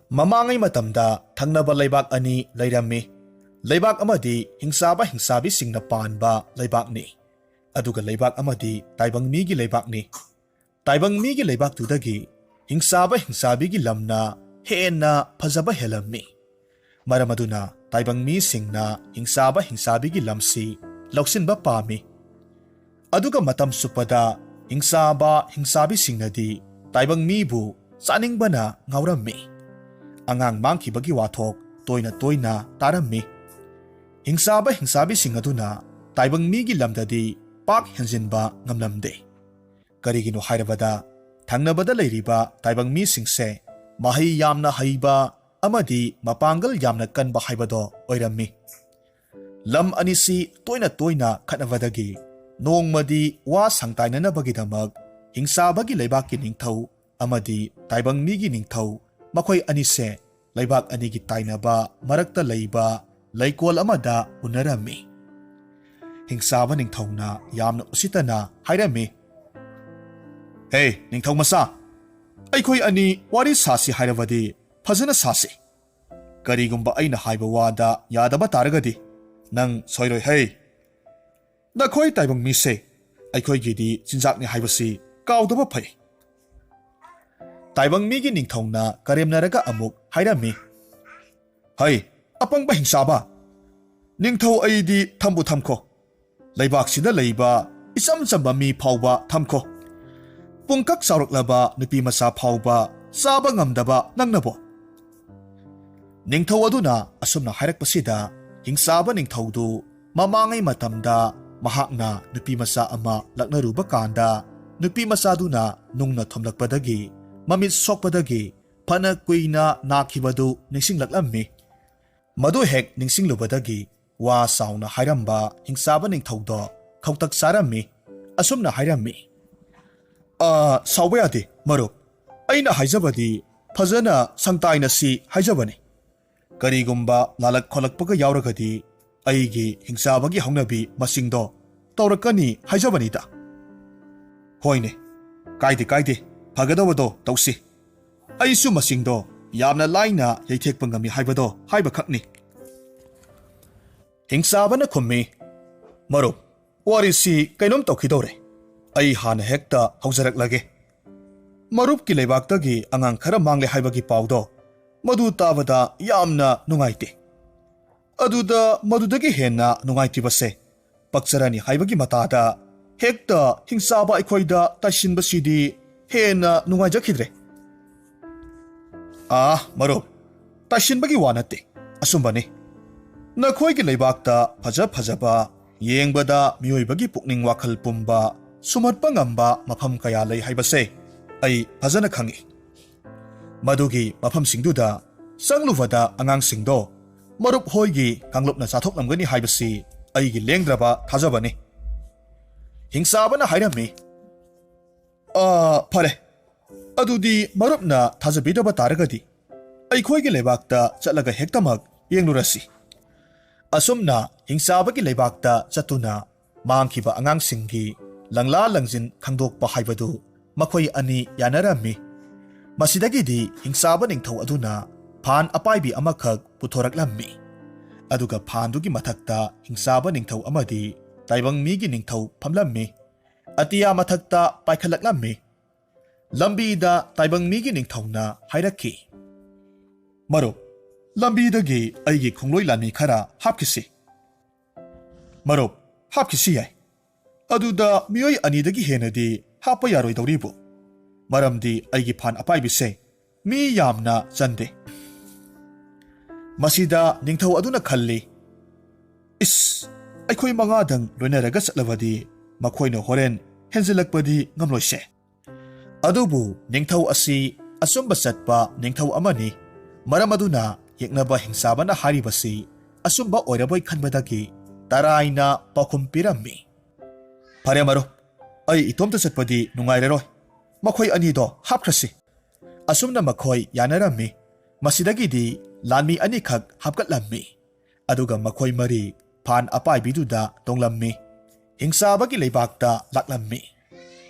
Mamangai matamda thangnaba leibak ani leirammi. Leibak amadi hingsabi singna panba leibak ni. Aduga leibak amadi taibang mi gi leibak ni. Taibang mi gi leibak tudagi hingsabi gi lamna hena phajaba helammi. Maramaduna taibang mi singna hingsabi gi lamsi lauksinba pami. Aduga matam supada hingsabi singnadi taibang mi bu chaningbana ngaurammi. Angang mangkibagi wathok toina tarammi. Hingsabi singaduna taibang mi gi lamdadi pak henjinba ngamlamde. Karigino hairabada thangnabada leiriba taibang mi singse mahi yamna haiba amadi mapangal yamna kanba haibado oirammi. Lam anisi toina khatnabadagi nongmadi wa sangtainanabagidamag hingsabagi leibaki ningthau amadi taibang mi gi ningthau makhoi anise leibak anigi tainaba marakta leiba leikol amada unarami. Hingsaba ningthawna yamna usitana hairami. Hey, ningthaw masa! Aikhoi ani wari sasi hairabadi phajana sasi. Karigumba aina haiba wada yadaba taragadi nang soiroi hey. Nakhoi taibang mi se aikhoi gidi chinjakni haibasi kaudaba phai. Taibang mi gi ningthawna karemnaraga amuk hairami. Hey, apangba hingsaba! Ningthaw aidi thambu thamko. Leibak sida leiba isam chamba mi phawba thamko. Pungkak sauraklaba nupi masa phawba saba ngamdaba nangnabo. Ningthaw aduna asumna hairakpasida hingsaba ningthawdu mamangai matamda mahakna nupi masa ama laknaruba kanda nupi masaduna nungna thomlakpadagi mamit sokpadagi phana kuina nakhibadu ningsinglaklammi. Madu hek ningsinglubadagi wa sauna hairamba hingsaba ningthawdo khautak sarammi asumna hairammi. Saubeyadi marup aina haijabadi phajana sangtaina si haijabani. Karigumba lalak kholakpaga yauragadi aigi hingsabagi haunabi masingdo taurakani haijabanida. Hoine kaide phagadawado tausi. Aisu masingdo yamna laina yaithekpa ngami haibado haiba khakni. Hingsabana khummi marup warisi kainom tawkhidore. Ai hana hekta haujarak Marup ki leibaktagi angang khara mangle haibagi pawdo madu tabada yamna nungaite. Aduda madudagi henna nungaiti base pakcharani haibagi matada hekta hingsaba aikhoida tashinbasidi henna nungaijakhidre. Marup tashinbagi wanate asumbani. Nakhoigi leibakta phajaba yengbada mioibagi pukning wakhal pumba sumatpa ngamba mafam kaya lei haibase ai phajana khangi. Madugi mafam singduda sangluvada angang singdo marup hoigi kanglupna chathoklamgani haibasi aigi lengdraba thajabani. Hingsabana hairami. Phare adudi marupna thajabidaba taragadi aikhoigi leibakta chatlaga hektamak yenglurasi. Asumna hingsabagi leibakta chatuna mangkhiba angang singi langla langjin khangdokpa haibadu makhoi ani yanarami. Masidagidi hingsaba ningthaw aduna phan apaibi amakhak puthoraklammi. Aduga phandugi mathakta hingsaba ningthaw amadi taibang mi gi ningthaw phamlammi. Atiya mathakta paikhalaklammi. Lambida taibang mi gi ningthawna hairakhi. Marup lambidagi aigi khongloi lani khara hapkisi. Marup hapkisi yai. Aduda miyoi anidagi henadi hapa yaroi dauribu. Maramdi aigi phan apaibise mi yamna chande. Masida ningthaw aduna khalli. Aikhoi mangadang loinaraga chatlawadi makhoina horen henjilakpadi ngamloise. Adubu ningthaw asi asumba chatpa ningthaw amani. Maramaduna yeknaba hingsabana haribasi asumba oiraboi khanbadagi taraina pakhum pirammi. Phare maru ai itomta chatpadi nungaireroi makhoi anido hapkrasi. Asumna makhoi yanarami. Masidagidi lanmi anikhak hapkatlammi. Aduga makhoi mari phan apaibiduda tonglammi. Hingsabagi leibakta laklammi.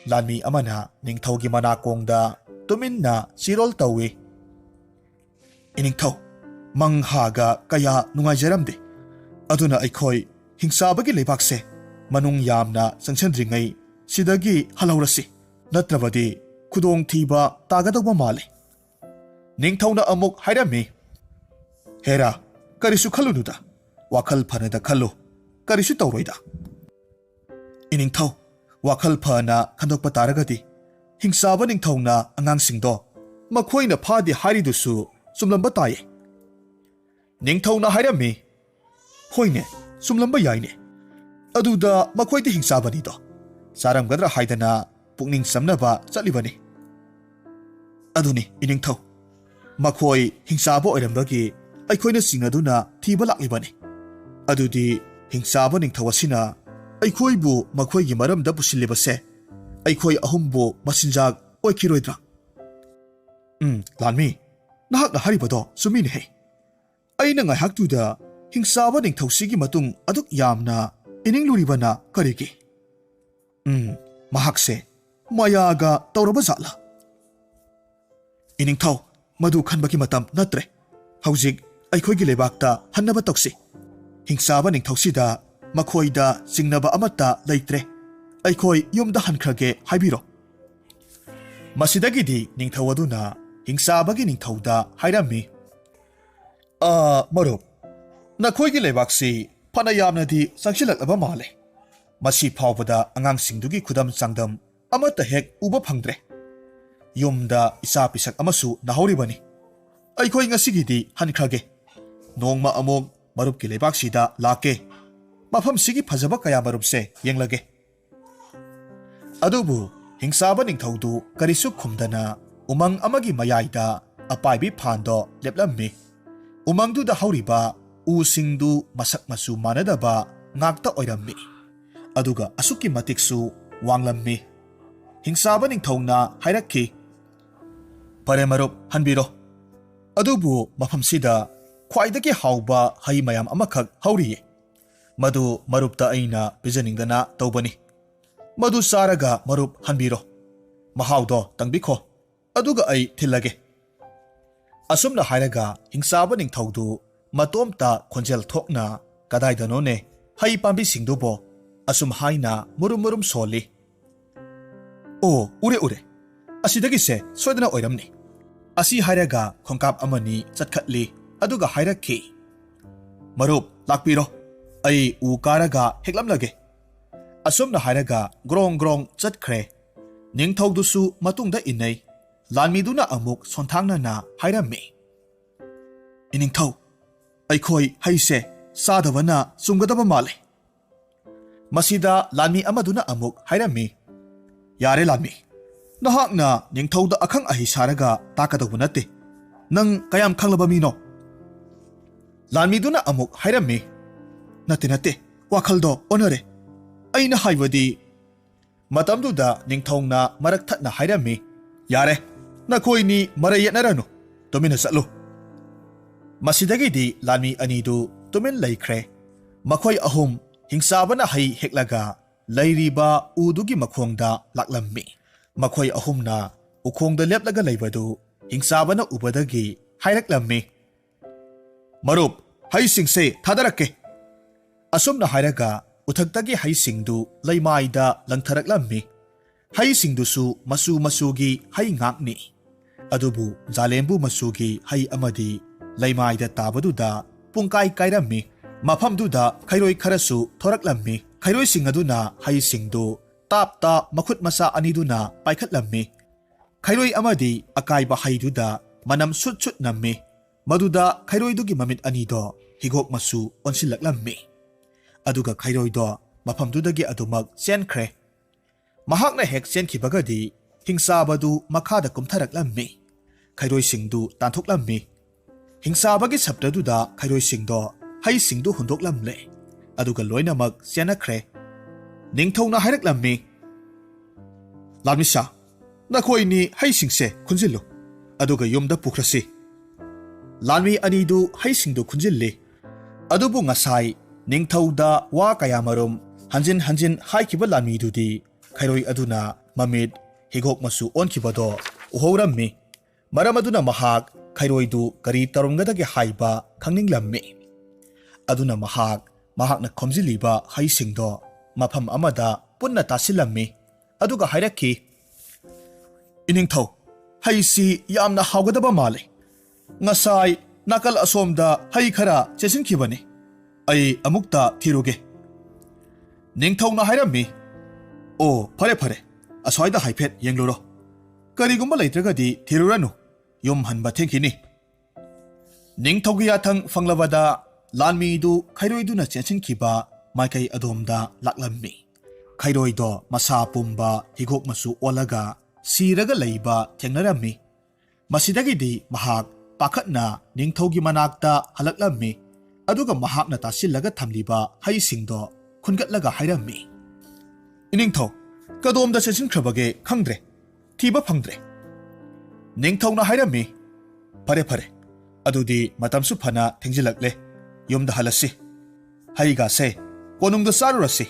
Lanmi amana ningthawgi manakongda tuminna sirol tawi. Iningthau mang haga kaya nungaijaramde aduna aikhoi hingsabagi leibakse manung yamna sangchandringai sidagi halaurasi natrabadi khudong thiba tagadawba male ningthauna amuk hairami hera karisu khalunuda wakhal phanada khallu karisu tawroida iningthau wakhal phana khandokpa taragadi hingsaba ningthauna angangsingdo makhoina phadi haridusu sumlamba taye ningthauna hairami hoine sumlamba yaine aduda makhoidi hingsabani do saramgadra haidana pukning samnaba chatlibani aduni iningthau makhoi hingsaba oirambagi aikhoina singaduna thiba laklibani adudi hingsaba ningthau asina aikhoibu makhoigi maramda pusilibase aikhoi ahumbu masinjak oikiroidra lanmi nahakna haribado sumini he aina ngaihaktuda hingsaba ningthausigi matung aduk yamna iningluribana karigi mahakse mayaga tawraba zatla iningthau madu khanbagi matam natre haujik aikhoigi lebakta hannaba toksi hingsaba ningthausida makhoida singnaba amata leitre aikhoi yumda hankrage haibiro masidagidi ningthawaduna hingsabagi ningthauda hairami marup nakhoigi lebaksi phana yamnadi sangsilakaba male masi phawbada angangsingdugi khudam sangdam amata hek uba phangdre yumda isa pisak amasu nahoribani aikhoi ngasigidi hankrage nongma amok marupki lebaksida lake mafam sigi phajaba kaya marupse yenglage adubu hingsaba ningthaudu karisu khumdana umang amagi mayaida apaibi phando leplammi umangduda hauriba usingdu masak masu manadaba ngakta oirammi aduga asuki matiksu wanglammi hingsaba ningthauna hairakki pare marup hanbiro adubu mafamsida khwaidagi hauba hai mayam amakhak hauriye madu marupta aina pijaningdana tawbani madu saraga marup hanbiro mahaudo tangbikho aduga ai thilage asumna hairaga hingsaba ningthaudu matomta khonjel thokna kadaidanone hai pambi singdubo asum haina murum soli o ure asidagi se soidana oiramni asi hairaga khongkap amani chatkhatli aduga hairakhi marup lakpiro ai u karaga heklamlage asumna hairaga grong chatkre ningthaudusu matungda inai lanmiduna amuk sonthangna na hairami iningthau aikhoi haise sadavana sumgadaba male masida lanmi amaduna amuk hairami yare lanmi nahakna ningthauda akhang ahi saraga takadabu nate nang kayam khanglaba mino lanmiduna amuk hairami nate wakhaldo onare aina haibadi matamduda ningthongna marak thatna hairami yare nakoini marayetnaranu tomina satlu masidagidi lanmi anidu tumin laikre makhoi ahum hingsabana hai heklaga lairiba udugi makhongda laklammi makhoi ahumna ukhongda leplaga leibadu hingsabana ubadagi hairaklammi marup hai singse thadarakke asumna hairaga uthagtagi hai singdu leimaida langtharaklammi hai singdusu masugi hai ngakni adubu zalembu masugi hai amadi leimaida tabaduda pungkai kairammi mafamduda khairoi kharasu thoraklammi khairoi singaduna hai singdu tapta makhut masa aniduna paikhatlammi khairoi amadi akaiba haiduda manam sut nammi maduda khairoidugi mamit anido higok masu onsilaklammi aduga khairoido mafamdudagi adumak senkhre mahakna hek senkhibagadi hingsabadu makhada kumtharaklammi khairoi singdu tanthoklammi hingsabagi saptaduda khairoi singdo hai singdu hundoklamle aduga loinamak senakhre ningthongna hairaklammi lamisa nakhoini hai singse khunjillu aduga yumda pukhrasi lanmi anidu hai singdu khunjilli adubu ngasai ningthauda wa kayamarum hanjin haikiba lanmidudi khairoi aduna mamit higok masu onkibado uhorammi maramaduna mahak ꯈꯩꯔꯣꯏꯗꯨ ꯀꯔꯤ ꯇꯧꯔꯝꯒꯗꯒꯦ ꯍꯥꯏꯕ ꯈꯪꯅꯤꯡꯂꯝꯃꯤ꯫ ꯑꯗꯨꯅ ꯃꯍꯥꯛꯅ ꯈꯣꯝꯖꯤꯜꯂꯤꯕ ꯍꯩꯁꯤꯡꯗꯣ ꯃꯐꯝ ꯑꯃꯗ ꯄꯨꯟꯅ ꯇꯥꯁꯤꯜꯂꯝꯃꯤ ꯑꯗꯨꯒ ꯍꯥꯏꯔꯛꯈꯤ, ꯏꯅꯤꯡꯊꯧ, ꯍꯩꯁꯤ ꯌꯥꯝꯅ ꯍꯥꯎꯒꯗꯕ ꯃꯥꯜꯂꯤ꯫ ꯉꯁꯥꯏ ꯅꯥꯀꯜ ꯑꯁꯣꯝꯗ ꯍꯩ ꯈꯔ ꯆꯦꯟꯁꯤꯟꯈꯤꯕꯅꯤ꯫ ꯑꯩ ꯑꯃꯨꯛꯇ ꯊꯤꯔꯨꯒꯦ꯫ ꯅꯤꯡꯊꯧꯅ ꯍꯥꯏꯔꯝꯃꯤ, ꯑꯣ ꯐꯔꯦ ꯐꯔꯦ, ꯑꯁ꯭ꯋꯥꯏꯗ ꯍꯥꯏꯐꯦꯠ ꯌꯦꯡꯂꯨꯔꯣ꯫ ꯀꯔꯤꯒꯨꯝꯕ ꯂꯩꯇ꯭ꯔꯒꯗꯤ ꯊꯤꯔꯨꯔꯅꯨ, ꯌꯨꯝ ꯍꯟꯕ ꯊꯦꯡꯈꯤꯅꯤ꯫ ꯅꯤꯡꯊꯧꯒꯤ ꯌꯥꯊꯪ ꯐꯪꯂꯕꯗ ꯂꯥꯟꯃꯤꯗꯨ ꯈꯩꯔꯣꯏꯗꯨꯅ ꯆꯦꯟꯁꯤꯟꯈꯤꯕ ꯃꯥꯏꯀꯩ ꯑꯗꯣꯝꯗ ꯂꯥꯛꯂꯝꯃꯤ꯫ ꯈꯩꯔꯣꯏꯗꯣ ꯃꯁꯥ ꯄꯨꯝꯕ ꯍꯤꯒꯣꯛ ꯃꯆꯨ ꯑꯣꯜꯂꯒ ꯁꯤꯔꯒ ꯂꯩꯕ ꯊꯦꯡꯅꯔꯝꯃꯤ꯫ ꯃꯁꯤꯗꯒꯤꯗꯤ ꯃꯍꯥꯛ ꯄꯥꯈꯠꯅ ꯅꯤꯡꯊꯧꯒꯤ ꯃꯅꯥꯛꯇ ꯍꯜꯂꯛꯂꯝꯃꯤ ꯑꯗꯨꯒ ꯃꯍꯥꯛꯅ ꯇꯥꯁꯤꯜꯂꯒ ꯊꯝꯂꯤꯕ ꯍꯩꯁꯤꯡꯗꯣ ꯈꯨꯟꯒꯠꯂꯒ ꯍꯥꯏꯔꯝꯃꯤ, ꯏꯅꯤꯡꯊꯧ, ꯀꯗꯣꯝꯗ ꯆꯦꯟꯁꯤꯟꯈ꯭ꯔꯕꯒꯦ ꯈꯪꯗ꯭ꯔꯦ, ꯊꯤꯕ ꯐꯪꯗ꯭ꯔꯦ꯫ ꯅꯤꯡꯊꯧꯅ ꯍꯥꯏꯔꯝꯃꯤ, ꯐꯔꯦ ꯐꯔꯦ, ꯑꯗꯨꯗꯤ ꯃꯇꯝꯁꯨ ꯐꯅ ꯊꯦꯡꯖꯤꯜꯂꯛꯂꯦ, ꯌꯨꯝꯗ ꯍꯜꯂꯁꯤ꯫ ꯍꯩꯒꯥꯁꯦ ꯀꯣꯅꯨꯡꯗ ꯆꯥꯔꯨꯔꯁꯤ꯫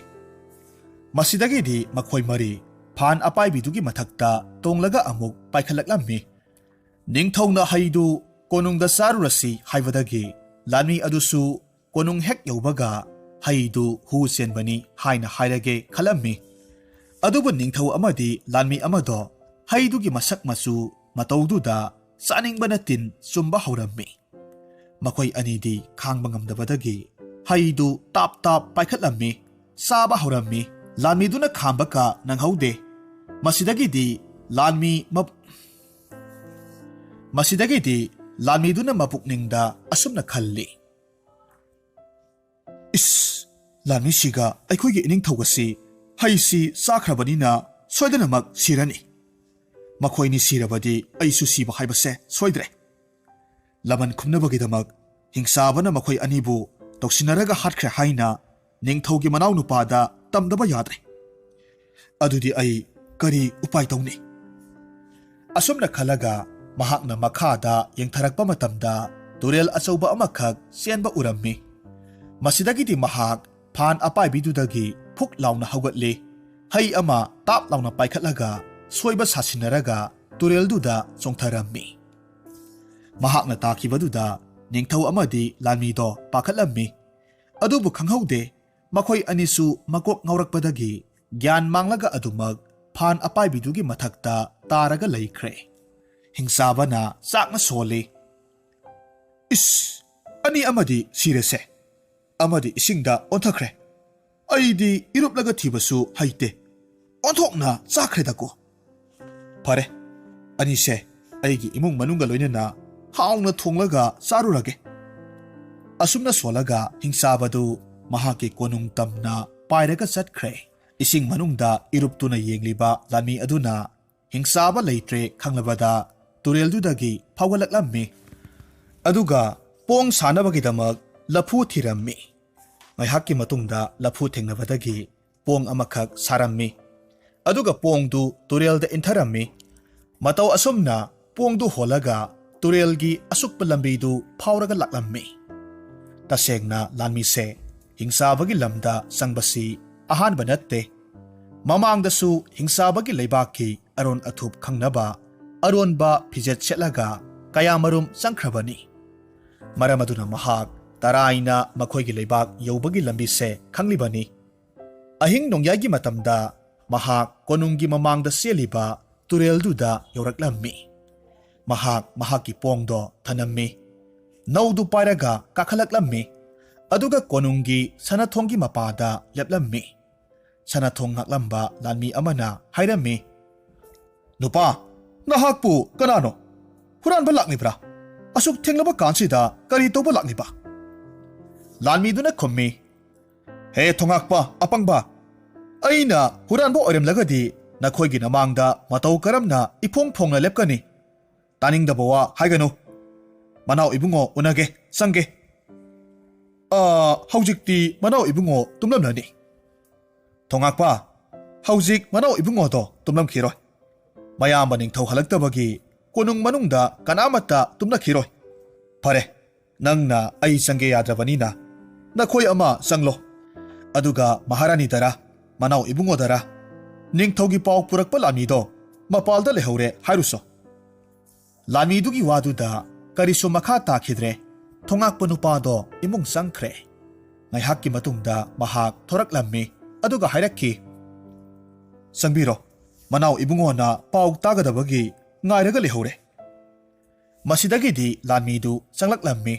ꯃꯁꯤꯗꯒꯤꯗꯤ ꯃꯈꯣꯏ ꯃꯔꯤ ꯐꯥꯟ ꯑꯄꯥꯏꯕꯤꯗꯨꯒꯤ ꯃꯊꯛꯇ ꯇꯣꯡꯂꯒ ꯑꯃꯨꯛ ꯄꯥꯏꯈꯠꯂꯛꯂꯝꯃꯤ꯫ ꯅꯤꯡꯊꯧꯅ ꯍꯩꯗꯨ ꯀꯣꯅꯨꯡꯗ ꯆꯥꯔꯨꯔꯁꯤ ꯍꯥꯏꯕꯗꯒꯤ ꯂꯥꯟꯃꯤ ꯑꯗꯨꯁꯨ ꯀꯣꯅꯨꯡ ꯍꯦꯛ ꯌꯧꯕꯒ ꯍꯩꯗꯨ ꯍꯨ ꯆꯦꯟꯕꯅꯤ ꯍꯥꯏꯅ ꯍꯥꯏꯔꯒꯦ ꯈꯜꯂꯝꯃꯤ꯫ ꯑꯗꯨꯕꯨ ꯅꯤꯡꯊꯧ ꯑꯃꯗꯤ ꯂꯥꯟꯃꯤ ꯑꯃꯗꯣ ꯍꯩꯗꯨꯒꯤ ꯃꯁꯛ ꯃꯆꯨ ꯃꯇꯧꯗꯨꯗ ꯆꯥꯅꯤꯡꯕꯅ ꯇꯤꯟ ꯆꯨꯝꯕ ꯍꯧꯔꯝꯃꯤ꯫ ꯃꯈꯣꯏ ꯑꯅꯤꯗꯤ ꯈꯥꯡꯕ ꯉꯝꯗꯕꯗꯒꯤ ꯍꯩꯗꯨ ꯇꯥꯞ ꯇꯥꯞ ꯄꯥꯏꯈꯠꯂꯝꯃꯤ, ꯆꯥꯕ ꯍꯧꯔꯝꯃꯤ꯫ ꯂꯥꯟꯃꯤꯗꯨꯅ ꯈꯥꯝꯕ ꯀꯥ ꯅꯪꯍꯧꯗꯦ꯫ ꯃꯁꯤꯗꯒꯤꯗꯤ ꯂꯥꯟꯃꯤꯗꯨꯅ ꯃꯄꯨꯛꯅꯤꯡꯗ ꯑꯁꯨꯝꯅ ꯈꯜꯂꯤ, ꯏꯁ, ꯂꯥꯟꯃꯤꯁꯤꯒ ꯑꯩꯈꯣꯏꯒꯤ ꯏꯅꯤꯡꯊꯧꯒꯁꯤ ꯍꯩꯁꯤ ꯆꯥꯈ꯭ꯔꯕꯅꯤꯅ ꯁꯣꯏꯗꯅꯃꯛ ꯁꯤꯔꯅꯤ꯫ ꯃꯈꯣꯏꯅꯤ ꯁꯤꯔꯕꯗꯤ ꯑꯩꯁꯨ ꯁꯤꯕ ꯍꯥꯏꯕꯁꯦ ꯁꯣꯏꯗ꯭ꯔꯦ꯫ ꯂꯃꯟ ꯈꯨꯝꯅꯕꯒꯤꯗꯃꯛ ꯍꯤꯡꯆꯥꯕꯅ ꯃꯈꯣꯏ ꯑꯅꯤꯕꯨ ꯇꯧꯁꯤꯟꯅꯔꯒ ꯍꯥꯠꯈ꯭ꯔꯦ ꯍꯥꯏꯅ ꯅꯤꯡꯊꯧꯒꯤ ꯃꯅꯥꯎꯅꯨꯄꯥꯗ ꯇꯝꯗꯕ ꯌꯥꯗ꯭ꯔꯦ꯫ ꯑꯗꯨꯗꯤ ꯑꯩ ꯀꯔꯤ ꯎꯄꯥꯏ ꯇꯧꯅꯤ? ꯑꯁꯨꯝꯅ ꯈꯜꯂꯒ ꯃꯍꯥꯛꯅ ꯃꯈꯥꯗ ꯌꯦꯡꯊꯔꯛꯄ ꯃꯇꯝꯗ ꯇꯨꯔꯦꯜ ꯑꯆꯧꯕ ꯑꯃꯈꯛ ꯆꯦꯟꯕ ꯎꯔꯝꯃꯤ꯫ ꯃꯁꯤꯗꯒꯤꯗꯤ ꯃꯍꯥꯛ ꯐꯥꯟ ꯑꯄꯥꯏꯕꯤꯗꯨꯗꯒꯤ ꯐꯨꯛ ꯂꯥꯎꯅ ꯍꯧꯒꯠꯂꯤ꯫ ꯍꯩ ꯑꯃ ꯇꯥꯞ ꯂꯥꯎꯅ ꯄꯥꯏꯈꯠꯂꯒ ꯁꯣꯏꯕ ꯁꯥꯁꯤꯟꯅꯔꯒ ꯇꯨꯔꯦꯜꯗꯨꯗ ꯆꯣꯡꯊꯔꯝꯃꯤ꯫ ꯃꯍꯥꯛꯅ ꯇꯥꯈꯤꯕꯗꯨꯗ ꯅꯤꯡꯊꯧ ꯑꯃꯗꯤ ꯂꯥꯟꯃꯤꯗꯣ ꯄꯥꯈꯠꯂꯝꯃꯤ꯫ ꯑꯗꯨꯕꯨ ꯈꯪꯍꯧꯗꯦ, ꯃꯈꯣꯏ ꯑꯅꯤꯁꯨ ꯃꯀꯣꯛ ꯉꯥꯎꯔꯛꯄꯗꯒꯤ ꯒ꯭ꯌꯥꯟ ꯃꯥꯡꯂꯒ ꯑꯗꯨꯃꯛ ꯐꯥꯟ ꯑꯄꯥꯏꯕꯤꯗꯨꯒꯤ ꯃꯊꯛꯇ ꯇꯥꯔꯒ ꯂꯩꯈ꯭ꯔꯦ꯫ ꯍꯤꯡꯆꯥꯕꯅ ꯆꯥꯛꯅ ꯁꯣꯜꯂꯤ, ꯏꯁ, ꯑꯅꯤ ꯑꯃꯗꯤ ꯁꯤꯔꯦꯁꯦ, ꯑꯃꯗꯤ ꯏꯁꯤꯡꯗ ꯑꯣꯟꯊꯈ꯭ꯔꯦ꯫ ꯑꯩꯗꯤ ꯏꯔꯨꯞꯂꯒ ꯊꯤꯕꯁꯨ ꯍꯩꯇꯦ, ꯑꯣꯟꯊꯣꯛꯅ ꯆꯥꯈ꯭ꯔꯦꯗꯀꯣ꯫ ꯐꯔꯦ, ꯑꯅꯤꯁꯦ ꯑꯩꯒꯤ ꯏꯃꯨꯡ ꯃꯅꯨꯡꯒ ꯂꯣꯏꯅꯅ ꯍꯥꯎꯅ ꯊꯣꯡꯂꯒ ꯆꯥꯔꯨꯔꯒꯦ꯫ ꯑꯁꯨꯝꯅ ꯁꯣꯜꯂꯒ ꯍꯤꯡꯆꯥꯕꯗꯨ ꯃꯍꯥꯛꯀꯤ ꯀꯣꯅꯨꯡ ꯇꯝꯅ ꯄꯥꯏꯔꯒ ꯆꯠꯈ꯭ꯔꯦ꯫ ꯏꯁꯤꯡ ꯃꯅꯨꯡꯗ ꯏꯔꯨꯞꯇꯨꯅ ꯌꯦꯡꯂꯤꯕ ꯂꯥꯟꯃꯤ ꯑꯗꯨꯅ ꯍꯤꯡꯆꯥꯕ ꯂꯩꯇ꯭ꯔꯦ ꯈꯪꯂꯕꯗ ꯇꯨꯔꯦꯜꯗꯨꯗꯒꯤ ꯐꯥꯎꯒꯠꯂꯛꯂꯝꯃꯤ ꯑꯗꯨꯒ ꯄꯣꯡ ꯁꯥꯅꯕꯒꯤꯗꯃꯛ ꯂꯐꯨ ꯊꯤꯔꯝꯃꯤ꯫ ꯉꯥꯏꯍꯥꯛꯀꯤ ꯃꯇꯨꯡꯗ ꯂꯐꯨ ꯊꯦꯡꯅꯕꯗꯒꯤ ꯄꯣꯡ ꯑꯃꯈꯛ ꯁꯥꯔꯝꯃꯤ ꯑꯗꯨꯒ ꯄꯣꯡꯗꯨ ꯇꯨꯔꯦꯜꯗ ꯏꯟꯊꯔꯝꯃꯤ꯫ ꯃꯇꯧ ꯑꯁꯨꯝꯅ ꯄꯣꯡꯗꯨ ꯍꯣꯜꯂꯒ ꯇꯨꯔꯦꯜꯒꯤ ꯑꯁꯨꯛꯄ ꯂꯝꯕꯤꯗꯨ ꯐꯥꯎꯔꯒ ꯂꯥꯛꯂꯝꯃꯤ꯫ ꯇꯁꯦꯡꯅ ꯂꯥꯟꯃꯤꯁꯦ ꯍꯤꯡꯆꯥꯕꯒꯤ ꯂꯝꯗ ꯆꯪꯕꯁꯤ ꯑꯍꯥꯟꯕ ꯅꯠꯇꯦ꯫ ꯃꯃꯥꯡꯗꯁꯨ ꯍꯤꯡꯆꯥꯕꯒꯤ ꯂꯩꯕꯥꯛꯀꯤ ꯑꯔꯣꯟ ꯑꯊꯨꯞ ꯈꯪꯅꯕ ꯑꯔꯣꯟꯕ ꯐꯤꯖꯦꯠ ꯁꯦꯠꯂꯒ ꯀꯌꯥꯃꯔꯨꯝ ꯆꯪꯈ꯭ꯔꯕꯅꯤ꯫ ꯃꯔꯝ ꯑꯗꯨꯅ ꯃꯍꯥꯛ ꯇꯔꯥꯏꯅ ꯃꯈꯣꯏꯒꯤ ꯂꯩꯕꯥꯛ ꯌꯧꯕꯒꯤ ꯂꯝꯕꯤꯁꯦ ꯈꯪꯂꯤꯕꯅꯤ꯫ ꯑꯍꯤꯡ ꯅꯣꯡꯌꯥꯏꯒꯤ ꯃꯇꯝꯗ ꯃꯍꯥꯛ ꯀꯣꯅꯨꯡꯒꯤ ꯃꯃꯥꯡꯗ ꯆꯦꯜꯂꯤꯕ ꯇꯨꯔꯦꯜꯗꯨꯗ ꯌꯧꯔꯛꯂꯝꯃꯤ꯫ ꯃꯍꯥꯛ ꯃꯍꯥꯛꯀꯤ ꯄꯣꯡꯗꯣ ꯊꯅꯝꯃꯤ, ꯅꯧꯗꯨ ꯄꯥꯏꯔꯒ ꯀꯥꯈꯠꯂꯛꯂꯝꯃꯤ ꯑꯗꯨꯒ ꯀꯣꯅꯨꯡꯒꯤ ꯁꯅꯊꯣꯡꯒꯤ ꯃꯄꯥꯗ ꯂꯦꯞꯂꯝꯃꯤ꯫ ꯁꯅꯊꯣꯡ ꯉꯥꯛꯂꯝꯕ ꯂꯥꯟꯃꯤ ꯑꯃꯅ ꯍꯥꯏꯔꯝꯃꯤ, ꯅꯨꯄꯥ, ꯅꯍꯥꯛꯄꯨ ꯀꯅꯥꯅꯣ? ꯍꯨꯔꯥꯟꯕ ꯂꯥꯛꯂꯤꯕ꯭ꯔꯥ? ꯑꯁꯨꯛ ꯊꯦꯡꯂꯕ ꯀꯥꯟꯁꯤꯗ ꯀꯔꯤ ꯇꯧꯕ ꯂꯥꯛꯂꯤꯕ? ꯂꯥꯟꯃꯤꯗꯨꯅ ꯈꯨꯝꯃꯤ, ꯍꯦ ꯊꯣꯉꯥꯛꯄ ꯑꯄꯪꯕ, ꯑꯩꯅ ꯍꯨꯔꯥꯟꯕ ꯑꯣꯏꯔꯝꯂꯒꯗꯤ ꯅꯈꯣꯏꯒꯤ ꯅꯃꯥꯡꯗ ꯃꯇꯧ ꯀꯔꯝꯅ ꯏꯐꯣꯡ ꯐꯣꯡꯅ ꯂꯦꯞꯀꯅꯤ? ꯇꯥꯅꯤꯡꯗꯕ ꯋꯥ ꯍꯥꯏꯒꯅꯨ꯫ ꯃꯅꯥꯎ ꯏꯕꯨꯡꯉꯣ ꯎꯅꯒꯦ, ꯆꯪꯒꯦ꯫ ꯍꯧꯖꯤꯛꯇꯤ ꯃꯅꯥꯎ ꯏꯕꯨꯡꯉꯣ ꯇꯨꯝꯂꯝꯂꯅꯤ꯫ ꯊꯣꯉꯥꯛꯄ, ꯍꯧꯖꯤꯛ ꯃꯅꯥꯎ ꯏꯕꯨꯡꯉꯣꯗꯣ ꯇꯨꯝꯂꯝꯈꯤꯔꯣꯏ꯫ ꯃꯌꯥꯝꯕ ꯅꯤꯡꯊꯧ ꯍꯜꯂꯛꯇꯕꯒꯤ ꯀꯣꯅꯨꯡ ꯃꯅꯨꯡꯗ ꯀꯅꯥꯃꯠꯇ ꯇꯨꯝꯅꯈꯤꯔꯣꯏ꯫ ꯐꯔꯦ, ꯅꯪꯅ ꯑꯩ ꯆꯪꯒꯦ ꯌꯥꯗ꯭ꯔꯕꯅꯤꯅ ꯅꯈꯣꯏ ꯑꯃ ꯆꯪꯂꯣ, ꯑꯗꯨꯒ ꯃꯍꯥꯔꯥꯅꯤꯗꯔꯥ ꯃꯅꯥꯎ ꯏꯕꯨꯡꯉꯣꯗꯔꯥ ꯅꯤꯡꯊꯧꯒꯤ ꯄꯥꯎ ꯄꯨꯔꯛꯄ ꯂꯥꯟꯃꯤꯗꯣ ꯃꯄꯥꯜꯗ ꯂꯩꯍꯧꯔꯦ ꯍꯥꯏꯔꯨꯁꯣ꯫ ꯂꯥꯟꯃꯤꯗꯨꯒꯤ ꯋꯥꯗꯨꯗ ꯀꯔꯤꯁꯨ ꯃꯈꯥ ꯇꯥꯈꯤꯗ꯭ꯔꯦ ꯊꯣꯉꯥꯛꯄ ꯅꯨꯄꯥꯗꯣ ꯏꯃꯨꯡ ꯆꯪꯈ꯭ꯔꯦ ꯉꯥꯏꯍꯥꯛꯀꯤ ꯃꯇꯨꯡꯗ ꯃꯍꯥꯛ ꯊꯣꯔꯛꯂꯝꯃꯤ ꯑꯗꯨꯒ ꯍꯥꯏꯔꯛꯈꯤ ꯆꯪꯕꯤꯔꯣ ꯃꯅꯥꯎ ꯏꯕꯨꯡꯉꯣꯅ ꯄꯥꯎ ꯇꯥꯒꯗꯕꯒꯤ ꯉꯥꯏꯔꯒ ꯂꯩꯍꯧꯔꯦ ꯃꯁꯤꯗꯒꯤꯗꯤ ꯂꯥꯟꯃꯤꯗꯨ ꯆꯪꯂꯛꯂꯝꯃꯤ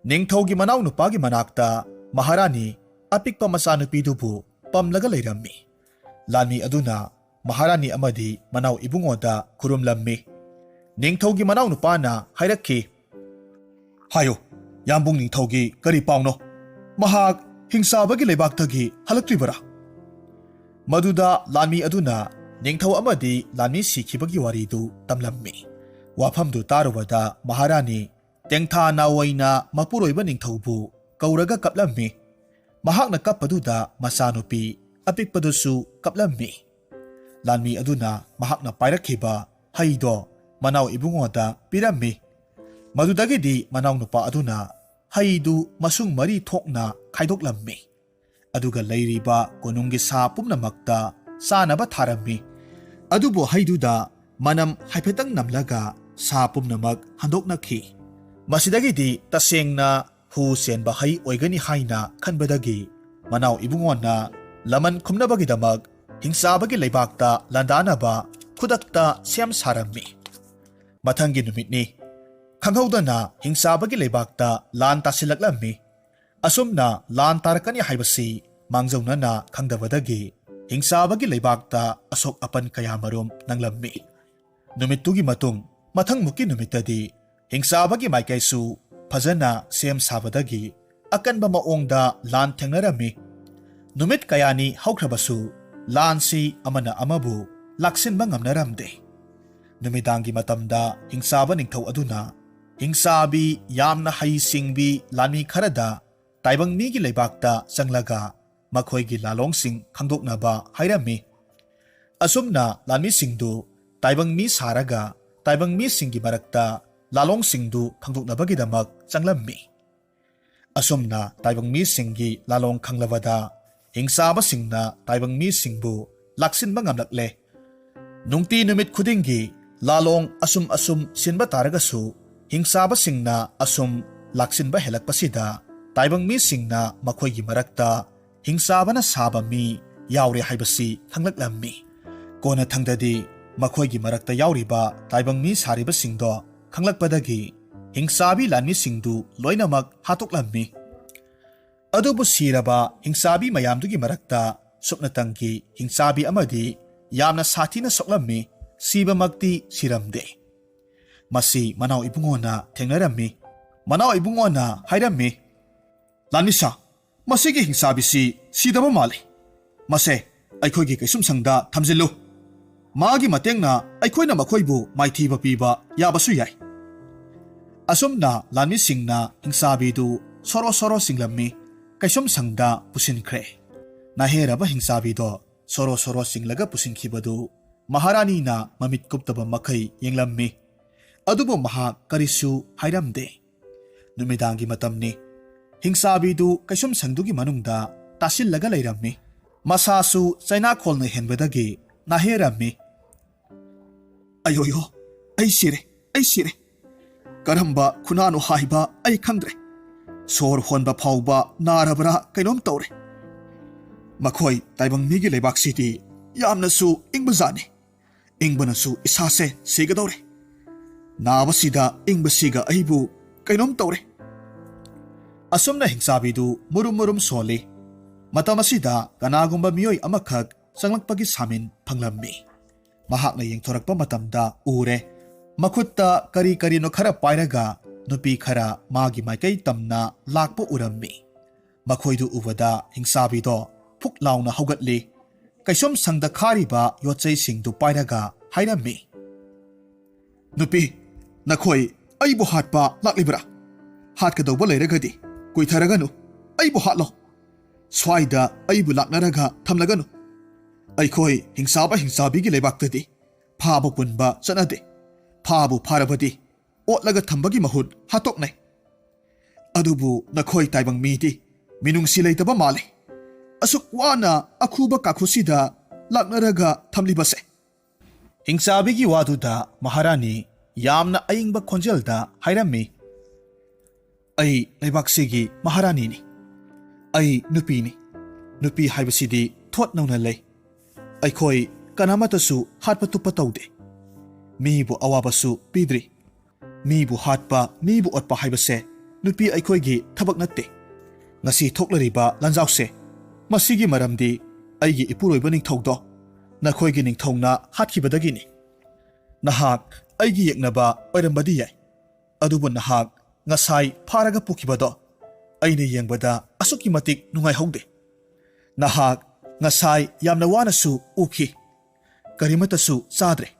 ꯅꯤꯡꯊꯧꯒꯤ ꯃꯅꯥꯎ ꯅꯨꯄꯥꯒꯤ ꯃꯅꯥꯛꯇ ꯃꯍꯥꯔꯥꯅꯤ ꯑꯄꯤꯛꯄ ꯃꯆꯥꯅꯨꯄꯤꯗꯨꯕꯨ ꯄꯝꯂꯒ ꯂꯩꯔꯝꯃꯤ ꯂꯥꯟꯃꯤ ꯑꯗꯨꯅ ꯃꯍꯥꯔꯥꯅꯤ ꯑꯃꯗꯤ ꯃꯅꯥꯎ ꯏꯕꯨꯡꯉꯣꯗ ꯈꯨꯔꯨꯝꯂꯝꯃꯤ ꯅꯤꯡꯊꯧꯒꯤ ꯃꯅꯥꯎ ꯅꯨꯄꯥꯅ ꯍꯥꯏꯔꯛꯈꯤ ꯍꯥꯏꯌꯣ ꯌꯥꯝꯕꯨꯡ ꯅꯤꯡꯊꯧꯒꯤ ꯀꯔꯤ ꯄꯥꯎꯅꯣ ꯃꯍꯥꯛ ꯍꯤꯡꯆꯥꯕꯒꯤ ꯂꯩꯕꯥꯛꯇꯒꯤ ꯍꯜꯂꯛꯇ꯭ꯔꯤꯕꯔꯥ ꯃꯗꯨꯗ ꯂꯥꯟꯃꯤ ꯑꯗꯨꯅ ꯅꯤꯡꯊꯧ ꯑꯃꯗꯤ ꯂꯥꯟꯃꯤ ꯁꯤꯈꯤꯕꯒꯤ ꯋꯥꯔꯤꯗꯨ ꯇꯝꯂꯝꯃꯤ ꯋꯥꯐꯝꯗꯨ ꯇꯥꯔꯨꯕꯗ ꯃꯍꯥꯔꯥꯅꯤ ꯇꯦꯡꯊꯥ ꯅꯥꯋꯩꯅ ꯃꯄꯨꯔꯣꯏꯕ ꯅꯤꯡꯊꯧꯕꯨ ꯀꯧꯔꯒ ꯀꯞꯂꯝꯃꯤ ꯃꯍꯥꯛꯅ ꯀꯞꯄꯗꯨꯗ ꯃꯆꯥꯅꯨꯄꯤ ꯑꯄꯤꯛꯄꯗꯨꯁꯨ ꯀꯞꯂꯝꯃꯤ ꯂꯥꯟꯃꯤ ꯑꯗꯨꯅ ꯃꯍꯥꯛꯅ ꯄꯥꯏꯔꯛꯈꯤꯕ ꯍꯩꯗꯣ ꯃꯅꯥꯎ ꯏꯕꯨꯡꯉꯣꯗ ꯄꯤꯔꯝꯃꯤ ꯃꯗꯨꯗꯒꯤꯗꯤ ꯃꯅꯥꯎ ꯅꯨꯄꯥ ꯑꯗꯨꯅ ꯍꯩꯗꯨ ꯃꯁꯨꯡ ꯃꯔꯤ ꯊꯣꯛꯅ ꯈꯥꯏꯗꯣꯛꯂꯝꯃꯤ ꯑꯗꯨꯒ ꯂꯩꯔꯤꯕ ꯀꯣꯅꯨꯡꯒꯤ ꯁꯥ ꯄꯨꯝꯅꯃꯛꯇ ꯆꯥꯅꯕ ꯊꯥꯔꯝꯃꯤ ꯑꯗꯨꯕꯨ ꯍꯩꯗꯨꯗ ꯃꯅꯝ ꯍꯥꯏꯐꯦꯠꯇꯪ ꯅꯝꯂꯒ ꯁꯥ ꯄꯨꯝꯅꯃꯛ ꯍꯟꯗꯣꯛꯅꯈꯤ ꯃꯁꯤꯗꯒꯤꯗꯤ ꯇꯁꯦꯡꯅ ꯍꯨ ꯆꯦꯟꯕ ꯍꯩ ꯑꯣꯏꯒꯅꯤ ꯍꯥꯏꯅ ꯈꯟꯕꯗꯒꯤ ꯃꯅꯥꯎ ꯏꯕꯨꯡꯉꯣꯅ ꯂꯃꯟ ꯈꯨꯝꯅꯕꯒꯤꯗꯃꯛ ꯍꯤꯡꯆꯥꯕꯒꯤ ꯂꯩꯕꯥꯛꯇ ꯂꯥꯟꯗꯥꯅꯕ ꯈꯨꯗꯛꯇ ꯁꯦꯝ ꯁꯥꯔꯝꯃꯤ ꯃꯊꯪꯒꯤ ꯅꯨꯃꯤꯠꯅꯤ ꯈꯪꯍꯧꯗꯅ ꯍꯤꯡꯆꯥꯕꯒꯤ ꯂꯩꯕꯥꯛꯇ ꯂꯥꯟ ꯇꯥꯁꯤꯜꯂꯛꯂꯝꯃꯤ ꯑꯁꯨꯝꯅ ꯂꯥꯟ ꯇꯥꯔꯛꯀꯅꯤ ꯍꯥꯏꯕꯁꯤ ꯃꯥꯡꯖꯧꯅꯅ ꯈꯪꯗꯕꯗꯒꯤ ꯍꯤꯡꯆꯥꯕꯒꯤ ꯂꯩꯕꯥꯛꯇ ꯑꯁꯣꯛ ꯑꯄꯟ ꯀꯌꯥꯃꯔꯨꯝ ꯅꯪꯂꯝꯃꯤ ꯅꯨꯃꯤꯠꯇꯨꯒꯤ ꯃꯇꯨꯡ ꯃꯊꯪꯃꯨꯛꯀꯤ ꯅꯨꯃꯤꯠꯇꯗꯤ ꯍꯤꯡꯆꯥꯕꯒꯤ ꯃꯥꯏꯀꯩꯁꯨ ꯐꯖꯅ ꯁꯦꯝ ꯁꯥꯕꯗꯒꯤ ꯑꯀꯟꯕ ꯃꯑꯣꯡꯗ ꯂꯥꯟ ꯊꯦꯡꯅꯔꯝꯃꯤ ꯅꯨꯃꯤꯠ ꯀꯌꯥꯅꯤ ꯍꯧꯈ꯭ꯔꯕꯁꯨ ꯂꯥꯟꯁꯤ ꯑꯃꯅ ꯑꯃꯕꯨ ꯂꯥꯛꯁꯤꯟꯕ ꯉꯝꯅꯔꯝꯗꯦ ꯅꯨꯃꯤꯗꯥꯡꯒꯤ ꯃꯇꯝꯗ ꯍꯤꯡꯆꯥꯕ ꯅꯤꯡꯊꯧ ꯑꯗꯨꯅ ꯍꯤꯡꯆꯥꯕꯤ ꯌꯥꯝꯅ ꯍꯩꯁꯤꯡꯕꯤ ꯂꯥꯟꯃꯤ ꯈꯔꯗ ꯇꯥꯏꯕꯪ ꯃꯤꯒꯤ ꯂꯩꯕꯥꯛꯇ ꯆꯪꯂꯒ ꯃꯈꯣꯏꯒꯤ ꯂꯥꯂꯣꯡꯁꯤꯡ ꯈꯪꯗꯣꯛꯅꯕ ꯍꯥꯏꯔꯝꯃꯤ ꯑꯁꯨꯝꯅ ꯂꯥꯟꯃꯤꯁꯤꯡꯗꯨ ꯇꯥꯏꯕꯪ ꯃꯤ ꯁꯥꯔꯒ ꯇꯥꯏꯕꯪ ꯃꯤꯁꯤꯡꯒꯤ ꯃꯔꯛꯇ ꯂꯥꯂꯣꯡꯁꯤꯡꯗꯨ ꯈꯪꯗꯣꯛꯅꯕꯒꯤꯗꯃꯛ ꯆꯪꯂꯝꯃꯤ ꯑꯁꯨꯝꯅ ꯇꯥꯏꯕꯪ ꯃꯤꯁꯤꯡꯒꯤ ꯂꯥꯂꯣꯡ ꯈꯪꯂꯕꯗ ꯍꯤꯡꯆꯥꯕꯁꯤꯡꯅ ꯇꯥꯏꯕꯪ ꯃꯤꯁꯤꯡꯕꯨ ꯂꯥꯛꯁꯤꯟꯕ ꯉꯝꯂꯛꯂꯦ ꯅꯨꯡꯇꯤ ꯅꯨꯃꯤꯠ ꯈꯨꯗꯤꯡꯒꯤ ꯂꯥꯂꯣꯡ ꯑꯁꯨꯝ ꯁꯤꯟꯕ ꯇꯥꯔꯒꯁꯨ ꯍꯤꯡꯆꯥꯕꯁꯤꯡꯅ ꯑꯁꯨꯝ ꯂꯥꯛꯁꯤꯟꯕ ꯍꯦꯜꯂꯛꯄꯁꯤꯗ ꯇꯥꯏꯕꯪ ꯃꯤꯁꯤꯡꯅ ꯃꯈꯣꯏꯒꯤ ꯃꯔꯛꯇ ꯍꯤꯡꯆꯥꯕꯅ ꯁꯥꯕ ꯃꯤ ꯌꯥꯎꯔꯦ ꯍꯥꯏꯕꯁꯤ ꯈꯪꯂꯛꯂꯝꯃꯤ ꯀꯣꯟꯅꯊꯪꯗꯗꯤ ꯃꯈꯣꯏꯒꯤ ꯃꯔꯛꯇ ꯌꯥꯎꯔꯤꯕ ꯇꯥꯏꯕꯪ ꯃꯤ ꯁꯥꯔꯤꯕꯁꯤꯡꯗꯣ ꯈꯪꯂꯛꯄꯗꯒꯤ ꯍꯤꯡꯆꯥꯕꯤ ꯂꯥꯟꯃꯤꯁꯤꯡꯗꯨ ꯂꯣꯏꯅꯃꯛ ꯍꯥꯠꯇꯣꯛꯂꯝꯃꯤ ꯑꯗꯨꯕꯨ ꯁꯤꯔꯕ ꯍꯤꯡꯆꯥꯕꯤ ꯃꯌꯥꯝꯗꯨꯒꯤ ꯃꯔꯛꯇ ꯁꯨꯞꯅꯇꯪꯒꯤ ꯍꯤꯡꯆꯥꯕꯤ ꯑꯃꯗꯤ ꯌꯥꯝꯅ ꯁꯥꯊꯤꯅ ꯁꯣꯛꯂꯝꯃꯤ ꯁꯤꯕꯃꯛꯇꯤ ꯁꯤꯔꯝꯗꯦ ꯃꯁꯤ ꯃꯅꯥꯎ ꯏꯕꯨꯡꯉꯣꯅ ꯊꯦꯡꯅꯔꯝꯃꯤ ꯃꯅꯥꯎ ꯏꯕꯨꯡꯉꯣꯅ ꯍꯥꯏꯔꯝꯃꯤ ꯂꯥꯟꯃꯤꯁꯥ ꯃꯁꯤꯒꯤ ꯍꯤꯡꯆꯥꯕꯤꯁꯤ ꯁꯤꯗꯕ ꯃꯥꯜꯂꯤ ꯃꯁꯦ ꯑꯩꯈꯣꯏꯒꯤ ꯀꯩꯁꯨꯝꯁꯪꯗ ꯊꯝꯖꯤꯜꯂꯨ ꯃꯥꯒꯤ ꯃꯇꯦꯡꯅ ꯑꯩꯈꯣꯏꯅ ꯃꯈꯣꯏꯕꯨ ꯃꯥꯏꯊꯤꯕ ꯄꯤꯕ ꯌꯥꯕꯁꯨ ꯌꯥꯏ ꯑꯁꯨꯝꯅ ꯂꯥꯟꯃꯤꯁꯤꯡꯅ ꯍꯤꯡꯆꯥꯕꯤꯗꯨ ꯁꯣꯔꯣ ꯁꯣꯔꯣ ꯆꯤꯡꯂꯝꯃꯤ ꯀꯩꯁꯨꯝꯁꯪꯗ ꯄꯨꯁꯤꯟꯈ꯭ꯔꯦ ꯅꯥꯍꯦꯔꯕ ꯍꯤꯡꯆꯥꯕꯤꯗꯣ ꯁꯣꯔꯣ ꯁꯣꯔꯣ ꯆꯤꯡꯂꯒ ꯄꯨꯁꯤꯟꯈꯤꯕꯗꯨ ꯃꯍꯥꯔꯥꯅꯤꯅ ꯃꯃꯤꯠ ꯀꯨꯞꯇꯕ ꯃꯈꯩ ꯌꯦꯡꯂꯝꯃꯤ ꯑꯗꯨꯕꯨ ꯃꯍꯥꯛ ꯀꯔꯤꯁꯨ ꯍꯥꯏꯔꯝꯗꯦ ꯅꯨꯃꯤꯗꯥꯡꯒꯤ ꯃꯇꯝꯅꯤ ꯍꯤꯡꯆꯥꯕꯤꯗꯨ ꯀꯩꯁꯨꯝꯁꯪꯗꯨꯒꯤ ꯃꯅꯨꯡꯗ ꯇꯥꯁꯤꯜꯂꯒ ꯂꯩꯔꯝꯃꯤ ꯃꯁꯥꯁꯨ ꯆꯩꯅꯥꯈꯣꯜꯅ ꯍꯦꯟꯕꯗꯒꯤ ꯅꯥꯍꯦꯔꯝꯃꯤ ꯑꯌꯣꯌꯣ ꯑꯩ ꯁꯤꯔꯦ ꯀꯔꯝꯕ ꯈꯨꯅꯥꯅꯣ ꯍꯥꯏꯕ ꯑꯩ ꯈꯪꯗ꯭ꯔꯦ ꯁꯣꯔ ꯍꯣꯟꯕ ꯐꯥꯎꯕ ꯅꯥꯔꯕ꯭ꯔꯥ ꯀꯩꯅꯣꯝ ꯇꯧꯔꯦ ꯃꯈꯣꯏ ꯇꯥꯏꯕꯪ ꯃꯤꯒꯤ ꯂꯩꯕꯥꯛꯁꯤꯗꯤ ꯌꯥꯝꯅꯁꯨ ꯏꯪꯕꯖꯥꯠꯅꯤ ꯏꯪꯕꯅꯁꯨ ꯏꯁꯥꯁꯦ ꯁꯤꯒꯗꯧꯔꯦ ꯅꯥꯕꯁꯤꯗ ꯏꯪꯕꯁꯤꯒ ꯑꯩꯕꯨ ꯀꯩꯅꯣꯝ ꯇꯧꯔꯦ ꯑꯁꯨꯝꯅ ꯍꯤꯡꯆꯥꯕꯤꯗꯨ ꯃꯨꯔꯨꯝ ꯁꯣꯜꯂꯤ ꯃꯇꯝ ꯑꯁꯤꯗ ꯀꯅꯥꯒꯨꯝꯕ ꯃꯤꯑꯣꯏ ꯑꯃꯈꯛ ꯆꯪꯂꯛꯄꯒꯤ ꯁꯥꯃꯤꯟ ꯐꯪꯂꯝꯃꯤ ꯃꯍꯥꯛꯅ ꯌꯦꯡꯊꯣꯔꯛꯄ ꯃꯇꯝꯗ ꯎꯔꯦ ꯃꯈꯨꯠꯇ ꯀꯔꯤ ꯀꯔꯤꯅꯣ ꯈꯔ ꯄꯥꯏꯔꯒ ꯅꯨꯄꯤ ꯈꯔ ꯃꯥꯒꯤ ꯃꯥꯏꯀꯩ ꯇꯝꯅ ꯂꯥꯛꯄ ꯎꯔꯝꯃꯤ ꯃꯈꯣꯏꯗꯨ ꯎꯕꯗ ꯍꯤꯡꯆꯥꯕꯤꯗꯣ ꯐꯨꯛ ꯂꯥꯎꯅ ꯍꯧꯒꯠꯂꯤ ꯀꯩꯁꯨꯝꯁꯪꯗ ꯈꯥꯔꯤꯕ ꯌꯣꯠꯆꯩꯁꯤꯡꯗꯨ ꯄꯥꯏꯔꯒ ꯍꯥꯏꯔꯝꯃꯤ ꯅꯨꯄꯤ ꯅꯈꯣꯏ ꯑꯩꯕꯨ ꯍꯥꯠꯄ ꯂꯥꯛꯂꯤꯕ꯭ꯔꯥ ꯍꯥꯠꯀꯗꯧꯕ ꯂꯩꯔꯒꯗꯤ ꯀꯨꯏꯊꯔꯒꯅꯨ ꯑꯩꯕꯨ ꯍꯥꯠꯂꯣ ꯁ꯭ꯋꯥꯏꯗ ꯑꯩꯕꯨ ꯂꯥꯛꯅꯔꯒ ꯊꯝꯂꯒꯅꯨ ꯑꯩꯈꯣꯏ ꯍꯤꯡꯆꯥꯕꯤꯒꯤ ꯂꯩꯕꯥꯛꯇꯗꯤ ꯐꯥꯕ ꯄꯨꯟꯕ ꯆꯠꯅꯗꯦ ꯐꯥꯕꯨ ꯐꯥꯔꯕꯗꯤ ꯑꯣꯠꯂꯒ ꯊꯝꯕꯒꯤ ꯃꯍꯨꯠ ꯍꯥꯠꯇꯣꯛꯅꯩ ꯑꯗꯨꯕꯨ ꯅꯈꯣꯏ ꯇꯥꯏꯕꯪ ꯃꯤꯗꯤ ꯃꯤꯅꯨꯡꯁꯤ ꯂꯩꯇꯕ ꯃꯥꯜꯂꯤ ꯑꯁꯨꯛ ꯋꯥꯅ ꯑꯈꯨꯕ ꯀꯥꯈꯨꯁꯤꯗ ꯂꯥꯛꯅꯔꯒ ꯊꯝꯂꯤꯕꯁꯦ ꯍꯤꯡꯆꯥꯕꯤꯒꯤ ꯋꯥꯗꯨꯗ ꯃꯍꯥꯔꯥꯅꯤ ꯌꯥꯝꯅ ꯑꯏꯪꯕ ꯈꯣꯟꯖꯦꯜꯗ ꯍꯥꯏꯔꯝꯃꯤ, "ꯑꯩ ꯂꯩꯕꯥꯛꯁꯤꯒꯤ ꯃꯍꯥꯔꯥꯅꯤꯅꯤ꯫ ꯑꯩ ꯅꯨꯄꯤꯅꯤ꯫ ꯅꯨꯄꯤ ꯍꯥꯏꯕꯁꯤꯗꯤ ꯊꯣꯠꯅꯧꯅ ꯂꯩ꯫ ꯑꯩꯈꯣꯏ ꯀꯅꯥꯃꯠꯇꯁꯨ ꯍꯥꯠꯄ ꯇꯨꯞꯄ ꯇꯧꯗꯦ꯫ ꯃꯤꯕꯨ ꯑꯋꯥꯕꯁꯨ ꯄꯤꯗ꯭ꯔꯤ꯫ ꯃꯤꯕु हाटपा मीबु ओटपा हाइबसे नुपी अखोइगी थबक नत्ते। ngasi थोक्लरिबा लंजाउसे मसीगी मरमदी अइगी इपुरोइबा निंगथौदो नखोइगी निंगथौना हाटखिबदगिनी। नहाक अइगी येक्नबा ओइरमबदी याय। अदुबु नहाक ngасai फारगा पुखिबदो अइने येंगबदा असुकी मतिक नुंगाइहौदे। नहाक ngасai यामना वानासु उखि करिमतसु चाद्रे।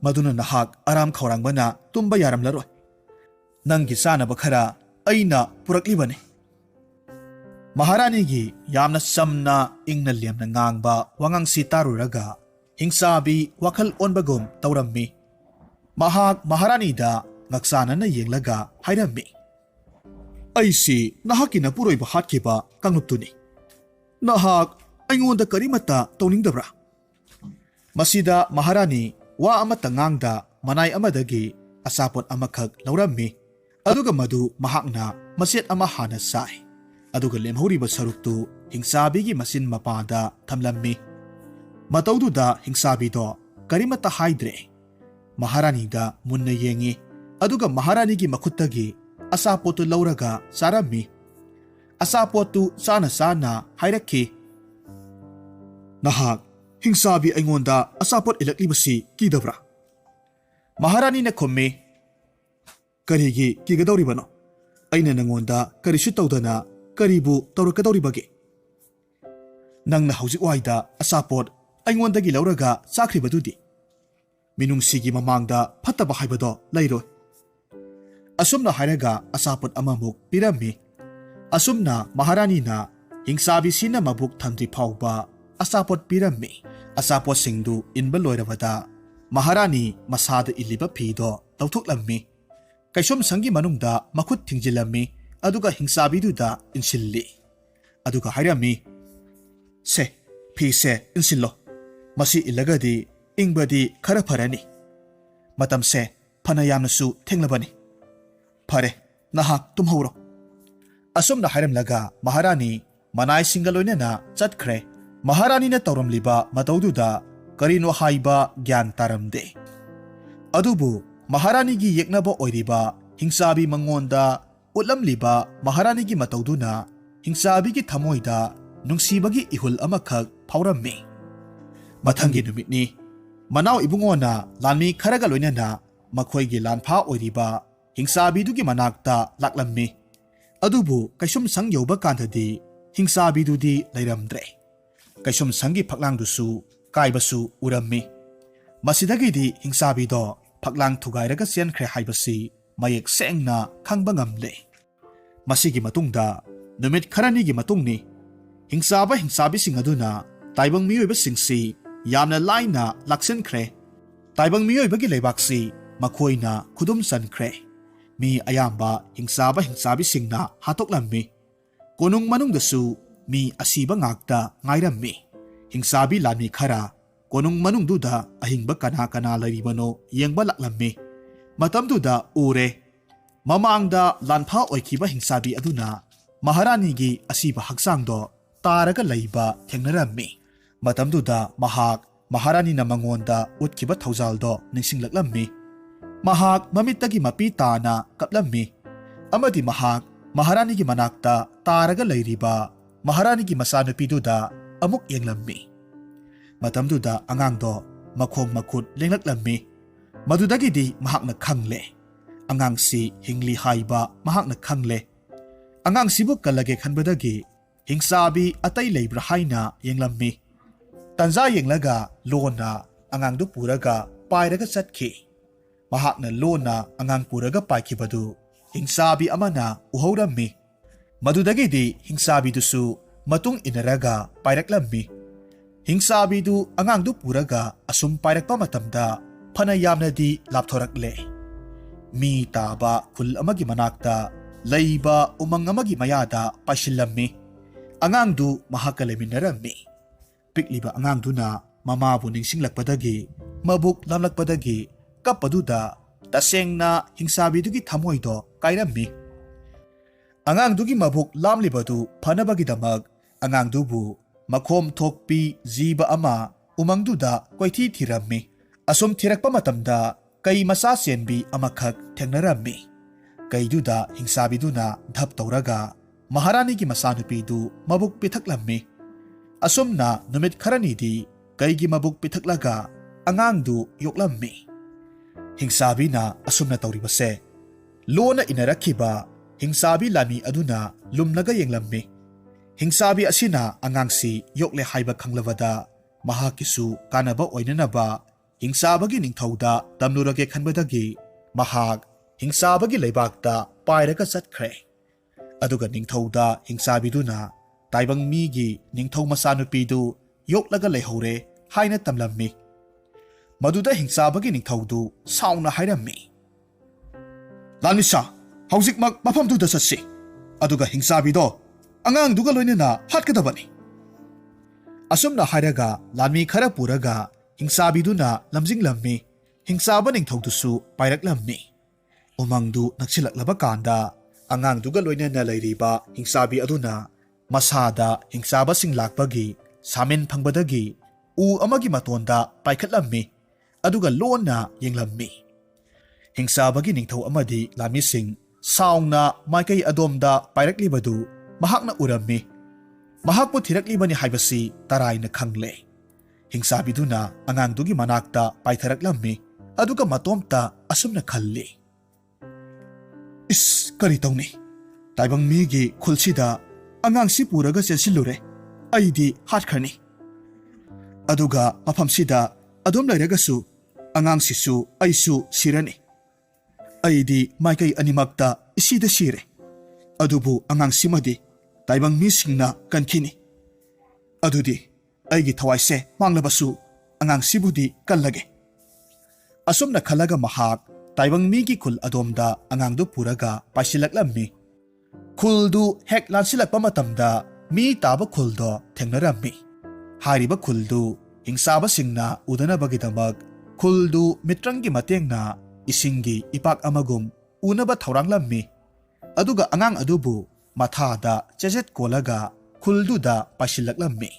मदुना नहाक आराम खौरांगबना तुम्बा यारमलरोय। नंगी चानब खरा अइना पुरक्लिबने। महारानीगी यामना समना इंगना लेमना ngang वांगांगसी तारुरगा हिंसाबी वखल ओनबगुम तौरम्मी। महाक महारानीदा ngaksanana yenglaga hairami, "अइसी नहाकी नपुरोइबा हाटखिबा कांगलुप्तुनी। नहाक अइंगोंदा करिमता तौनिंगदब्रा?" मसीदा महारानी वा अमता ngang मनाई अमदगी असापोट अमखक लौरम्मी। अदुगा मदु महाकना मसेट अमा हाना साय। अदुगा लेमहौरिबा सरुक्तु हिंसाबीगी मसिन मपादा थमलम्मी। मतौदुदा हिंसाबीदो करिमता हाइद्रे। महारानीदा मुन्ना येंगी। अदुगा महारानीगी मखुत्तगी असापोतु लौरगा चारम्मी। असापोतु चाना चाना हाइरक्खि, "नहाक हिंसाबी अइंगोंदा असापोट इलक्लिबसी कीदब्रा?" महारानी ने खुम्मी, "करिगी कीगदौरिबनो? अइना नंगोंदा करिसु तौदना करिबु तौरकदौरिबगे? नंगना हौजिक वाइदा असापोट अइंगोंदगी लौरगा चाख्रिबदुदी मिनुंगसीगी ममांगदा फत्तबा हाइबदो लैरोय।" असुमना हाइरगा असापोट अमामुक पिरम्मी। असुमना महारानीना हिंसाबीसीना मबुक थंद्रि फाउबा असापोट पिरम्मी। असापोट सिंगदु इनबा लोइरबदा महारानी मसाद इलिबा फीदो लौथोक्लम्मी। कैसोम संगी मनुंगदा मखुत थिंजिलम्मी। अदुगा हिंसाबीदुदा इनसिल्ली। अदुगा हाइरम्मी, "से फीसे इनसिल्लो। मसी इलगदी इंगबदी खरा फरनी। मतमसे फना यामनसु थेंगलबनी। फरे नहाक तुम्हौरो।" असुमना हाइरमलगा महारानी मनाई सिंगलोइनना चटख्रे। महारानी ने तौरमलिबा मतौदुदा करिनो हाइबा ज्ञान तारमदे। अदुबु महारानीगी येक्नबा ओइरिबा हिंसाबी मंगोंदा उतलमलिबा महारानीगी मतौदुना हिंसाबीगी थमोइदा नुंगसीबगी इहुल अमखक फाउरम्मी। मथंगी नुमितनी मनाव इबुंगोना लानमी खरगा लोइनना मखोइगी लानफा ओइरिबा हिंसाबीदुगी मनाक्ता लाक्लम्मी। अदुबु कैसुम संग यौबा कांददी हिंसाबीदुदी लैरमद्रे। कैसुम संगी फक्लांगदुसु काइबसु उरम्मी। मसिदगिदी हिंसाबीदो फक्लांग थुगाइरगा चेनख्रे हाइबसी मयेक सेंगना खंगबा ngamle। मसिगी मतुंगदा नुमित खरानीगी मतुंगनी हिंसाबीसिंग अदुना ताइबंग मियोइबसिंगसी यामना लाइना लाक्सनख्रे। ताइबंग मियोइबगी लेबाक्सी मखोइना खुदुम सनख्रे। मी अयाम्बा हिंसाबीसिंगना हातोक्लम्मी। कोनुंग मनुंगदसु मी असीबा ngakta ngairम्मी। हिंसाबी लानी खरा कोनुंग मनुंगदुदा अहिंगबा कना कना लरिबनो येंगबा लाक्लम्मी। मतमदुदा उरे ममांगदा लानफा ओइखिबा हिंसाबी अदुना महारानीगी असीबा हक्सांगदो तारगा लैबा थेंगनरम्मी। मतमदुदा महाक महारानीना मंगोंदा उतखिबा थौजालदो निंसिंगलक्लम्मी। महाक ममित्तगी मपी ताना कपलम्मी। अमदी महाक महारानीगी मनाक्ता तारगा लैरिबा महारानीगी मसानुपीदुदा अमुक येंगलम्मी। मतमदुदा अंगांगदो मखोंग मखुत लेंगलक्लम्मी। मदुदगिदी महाकना खंगले अंगांगसी हिंगली हाइबा महाकना खंगले। अंगांगसीबु कलगे खनबदगी हिंसाबी अतै लैब्रा हाइना येंगलम्मी। तंजा येंगलगा लोना अंगांगदु पुरगा पाइरगा चटखि। महाकना लोना अंगांग पुरगा पाइखिबदु हिंसाबी अमना उहौरम्मी। मदुदगिदी हिंसाबीदुसु मतुंग इनरगा पाइरक्लम्मी। हिंसाबीदु अंगांगदु पुरगा असुम पाइरक्पा मतमदा फना यामनदी लापथोरक्ले। मी ताबा खुल अमगी मनाक्ता लैबा उमंग अमगी मयादा पाइशिल्लम्मी। अंगांगदु महाका लेमिनरम्मी। पिकलिबा अंगांगदुना ममाबु निंसिंगलक्पदगी मबुक लामलक्पदगी कपदुदा tasengna hingsabidugi thamoido kairammi. Angang dugi mabuk lamlibadu phanabagidamag angang dubu makhom thokpi jiba ama umangduda koithi thirammi. Asum thirakpa matamda kai masa senbi amakhak thengnarammi. Kaiduda hingsabiduna dhap tauraga maharani gi masanupidu mabuk pithaklammi. Asumna numit kharanidi kaigi mabuk pithaklaga angangdu yoklammi. Hingsabina asumna tauribase lona inarakhiba hingsabi lami aduna lumnaga yenglammi. Hingsabi asina angangsi yokle haiba khanglawada mahakisu kanaba oinanaba hingsabagi ningthauda tamnurage khanbadagi mahak hingsabagi leibakta pairaga chatkre. Aduga ningthauda hingsabiduna taibang migi ningthau masanupidu yoklaga leihore haina tamlammi. Maduda hingsabagi ningthaudu sauna hairammi. Lanisa hausikmak mafamduda chatsi aduga hingsabido angang loinana hatkadabani. Asumna hairaga lanmi khara puraga hingsabiduna lamjinglammi. Hingsaba ningthaudusu pairaklammi. Umangdu nakchilaklaba kanda angangduga loinana leiriba hingsabi aduna masada hingsaba singlakbagi samin phangbadagi u amagi matonda paikhatlammi aduga lona yenglammi. Hingsabagi ningthau amadi lamising saungna maikai adomda pairaklibadu mahakna urammi. Mahakpu thiraklibani haibasi taraina khangle. Hingsabiduna angangdugi manakta paitharaklammi aduga matomta asumna khalli. Is kari tawni taibang migi khulsida angangsi puraga chelsilure aidi hatkharni. Aduga mafamsida adom lairagasu angangsisu aisu sirani. Aidi maikai animakta isida sire. Adubu angangsimadi taibang misingna kankhini. Adudi aigi thawaise manglabasu angangsibudi kallage. Asumna khalaga mahak taibang migi khul adomda angangdu puraga paisilaklammi. Khuldu hek lansilakpa matamda mi taba khuldo thengnarammi. Hariba khuldu hingsaba singna udanabagidamag khuldu mitrangi matengna isingi ipak amagum unaba thauranglammi. Aduga angang adubu mathada chejet kolaga khulduda paisilaklammi.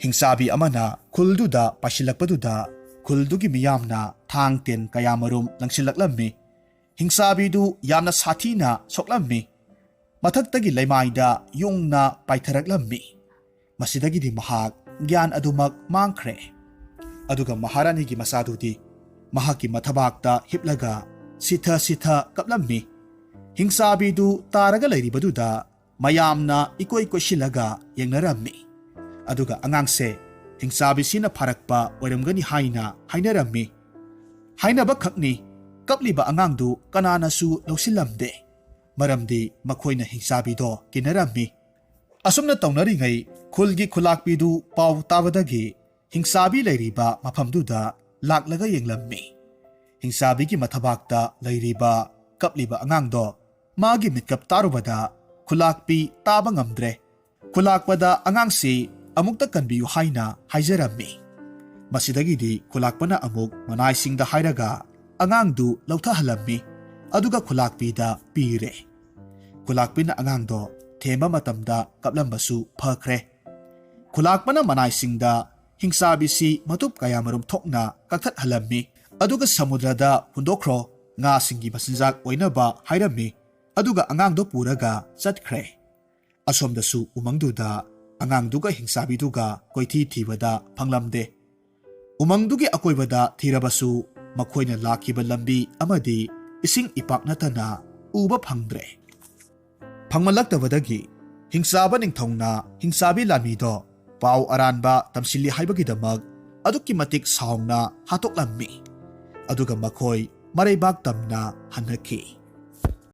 Hingsabi amana khulduda paisilakpaduda khuldugi miyamna thang ten kayamarum langsilaklammi. Hingsabidu yamna sathina soklammi. Mathaktagi laimaida yungna paitharaklammi. Masidagidi mahak gyan adumak mangkhre. Aduga maharani gi masadudi mahaki mathabakta hiplaga sitha sitha kaplammi. Hingsabidu taraga lairibaduda mayamna ikoi koisilaga yengnarammi. Aduga angangse hingsabi sina pharakpa oiramgani haina hainarammi. Hainaba khakni kapliba angangdu kananasu lausilamde. Maramdi makhoina hingsabido kinarammi. Asumna tawnaringai khulgi khulakpidu paw tabadagi hingsabi lairiba mafamduda laklaga yenglammi. Hingsabigi mathabakta lairiba kapliba angangdo magi mitkap tarubada khulakpi taba ngamdre. Khulakpada angangsi amukta kanbiyu haina haijarammi. Masidagidi khulakpana amuk manaisingda hairaga angangdu lauthahalammi. Aduga khulakpida pire. Khulakpina angangdo thema matamda kaplambasu phakre. Khulakpana manaisingda hingsabisi matup kayamarum thokna kaktat halammi. Aduga samudrada hundokro nga singi masinjak oinaba hairammi. Aduga angangdo puraga chatkre. Asomdasu umangduda angangduga hingsabiduga koithi thibada phanglamde. Umangdugi akoibada thirabasu makhoina lakiba lambi amadi ising ipak natana uba phangdre. Phangmalaktabadagi hingsaba ningthongna hingsabi lamido paw aranba tamsili haibagidamag adukki matik saungna hatoklammi. Aduga makhoi maraibak tamna hanaki.